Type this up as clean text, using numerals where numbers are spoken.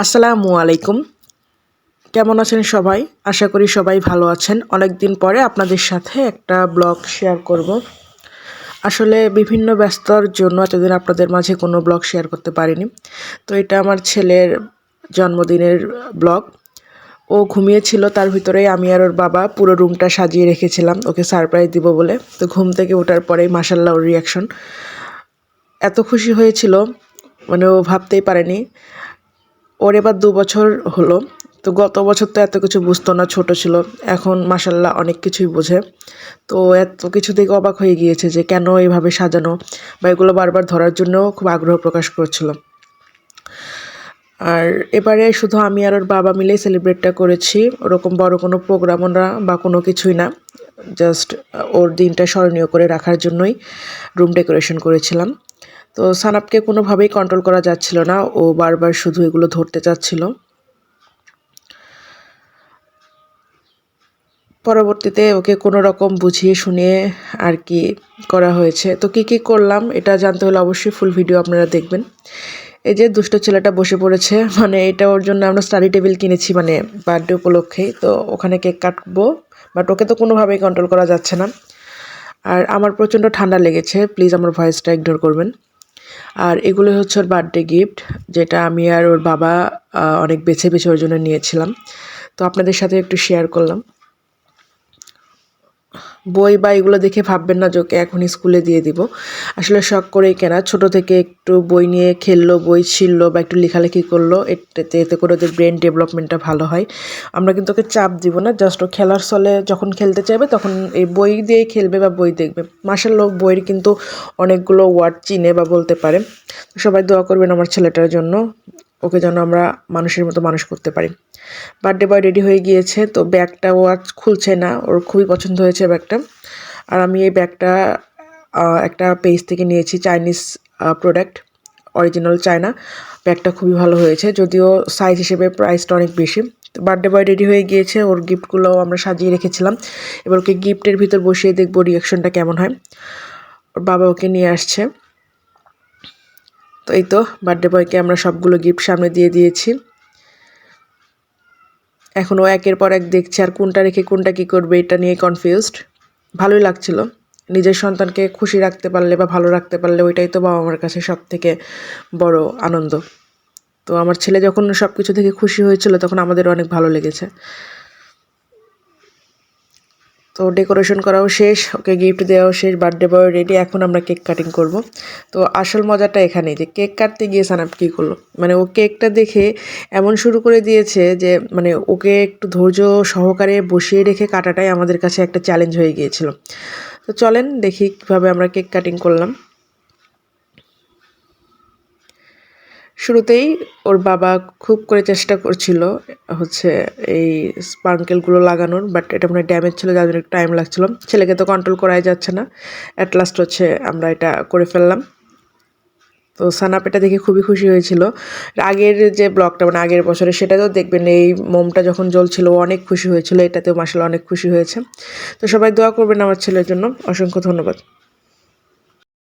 আসসালামু আলাইকুম। কেমন আছেন সবাই? আশা করি সবাই ভালো আছেন। অনেক দিন পরে আপনাদের সাথে একটা ব্লগ শেয়ার করব। আসলে বিভিন্ন ব্যস্ততার জন্য এতদিন আপনাদের মাঝে কোনো ব্লগ শেয়ার করতে পারিনি। তো এটা আমার ছেলের জন্মদিনের ব্লগ। ও ঘুমিয়েছিল, তার ভিতরেই আমি আর ওর বাবা পুরো রুমটা সাজিয়ে রেখেছিলাম ওকে সারপ্রাইজ দিব বলে। তো ঘুম থেকে ওঠার পরেই মাশাআল্লাহ ওর রিঅ্যাকশন এত খুশি হয়েছিল, মানে ও ভাবতেই পারেনি। ওর এবার ২ বছর হলো। তো গত বছর তো এত কিছু বুঝতো না, ছোট ছিল। এখন মাশাআল্লাহ অনেক কিছুই বোঝে। তো এত কিছু দেখে অবাক হয়ে গিয়েছে যে কেন এভাবে সাজানো বা এগুলো বারবার ধরার জন্যও খুব আগ্রহ প্রকাশ করছিল। আর এবারে শুধু আমি আর ওর বাবা মিলেই সেলিব্রেটটা করেছি। ওরকম বড় কোনো প্রোগ্রামও না বা কোনো কিছুই না। জাস্ট ওর দিনটা স্মরণীয় করে রাখার জন্যই রুম ডেকোরেশন করেছিলাম। তো সানাপকে কোনোভাবেই কন্ট্রোল করা যাচ্ছিল না। ও বারবার শুধু এগুলো ধরতে চাচ্ছিল। পরবর্তীতে ওকে কোনো রকম বুঝিয়ে শুনিয়ে আর কি করা হয়েছে। তো কী করলাম এটা জানতে হলে অবশ্যই ফুল ভিডিও আপনারা দেখবেন। এই যে দুষ্ট ছেলেটা বসে পড়েছে, মানে এটা ওর জন্য আমরা স্টাডি টেবিল কিনেছি, মানে বার্থডে উপলক্ষেই। তো ওখানে কেক কাটবো, বাট ওকে তো কোনোভাবেই কন্ট্রোল করা যাচ্ছে না। আর আমার প্রচণ্ড ঠান্ডা লেগেছে, প্লিজ আমার ভয়েসটা ইগনোর করবেন। আর এগুলো হচ্ছে ওর বার্থডে গিফট, যেটা আমি আর ওর বাবা অনেক বেছে ওর জন্য নিয়েছিলাম। তো আপনাদের সাথে একটু শেয়ার করলাম। বই বা এগুলো দেখে ভাববেন না যে ওকে এখনই স্কুলে দিয়ে দিব। আসলে শখ করেই কেনা। ছোট থেকে একটু বই নিয়ে খেললো, বই ছিঁড়লো বা একটু লেখালেখি করলো, এতে করে ওদের ব্রেন ডেভেলপমেন্টটা ভালো হয়। আমরা কিন্তু ওকে চাপ দিব না, জাস্ট ও খেলার ছলে যখন খেলতে চাইবে তখন এই বই দিয়েই খেলবে বা বই দেখবে। মাশাআল্লাহ বইয়ের কিন্তু অনেকগুলো ওয়ার্ড চিনে বা বলতে পারে। সবাই দোয়া করবেন আমার ছেলেটার জন্য, ওকে যেন আমরা মানুষের মতো মানুষ করতে পারি। বার্থডে বয় রেডি হয়ে গিয়েছে। তো ব্যাগটা ও আজ খুলছে না, ওর খুবই পছন্দ হয়েছে ব্যাগটা। আর আমি এই ব্যাগটা একটা পেজ থেকে নিয়েছি, চাইনিজ প্রোডাক্ট, অরিজিনাল চায়না। ব্যাগটা খুবই ভালো হয়েছে, যদিও সাইজ হিসেবে প্রাইসটা অনেক বেশি। তো বার্থডে বয় রেডি হয়ে গিয়েছে, ওর গিফটগুলোও আমরা সাজিয়ে রেখেছিলাম। এবার ওকে গিফটের ভিতর বসিয়ে দেখবো রিয়াকশনটা কেমন হয়। ওর বাবা ওকে নিয়ে আসছে। তো এই তো বার্থডে বয়কে আমরা সবগুলো গিফট সামনে দিয়ে দিয়েছি। এখন ও একের পর এক দেখছে আর কোনটা রেখে কোনটা কী করবে এটা নিয়ে কনফিউজড। ভালোই লাগছিল। নিজের সন্তানকে খুশি রাখতে পারলে বা ভালো রাখতে পারলে ওইটাই তো বাবা মার কাছে সবথেকে বড় আনন্দ। তো আমার ছেলে যখন সব কিছু থেকে খুশি হয়েছিল তখন আমাদের অনেক ভালো লেগেছে। তো ডেকোরেশন করাও শেষ, ওকে গিফট দেওয়াও শেষ, বার্থডে বয় রেডি। এখন আমরা কেক কাটিং করব। তো আসল মজাটা এখানেই যে কেক কাটতে গিয়ে সানাপ কী করলো, মানে ও কেকটা দেখে এমন শুরু করে দিয়েছে যে মানে ওকে একটু ধৈর্য সহকারে বসিয়ে রেখে কাটাটাই আমাদের কাছে একটা চ্যালেঞ্জ হয়ে গিয়েছিল। তো চলেন দেখি কীভাবে আমরা কেক কাটিং করলাম। শুরুতেই ওর বাবা খুব করে চেষ্টা করছিল হচ্ছে এই স্পার্কেলগুলো লাগানোর, বাট এটা মনে হয় ড্যামেজ ছিল, যার জন্য একটু টাইম লাগছিল। ছেলেকে তো কন্ট্রোল করাই যাচ্ছে না। অ্যাট লাস্ট হচ্ছে আমরা এটা করে ফেললাম। তো সানাপ এটা দেখে খুবই খুশি হয়েছিল। আগের যে ব্লগটা মানে আগের বছরে সেটাতেও দেখবেন এই মোমটা যখন জ্বলছিল ও অনেক খুশি হয়েছিল, এটাতেও মাশাআল্লাহ অনেক খুশি হয়েছে। তো সবাই দোয়া করবেন আমার ছেলের জন্য। অসংখ্য ধন্যবাদ।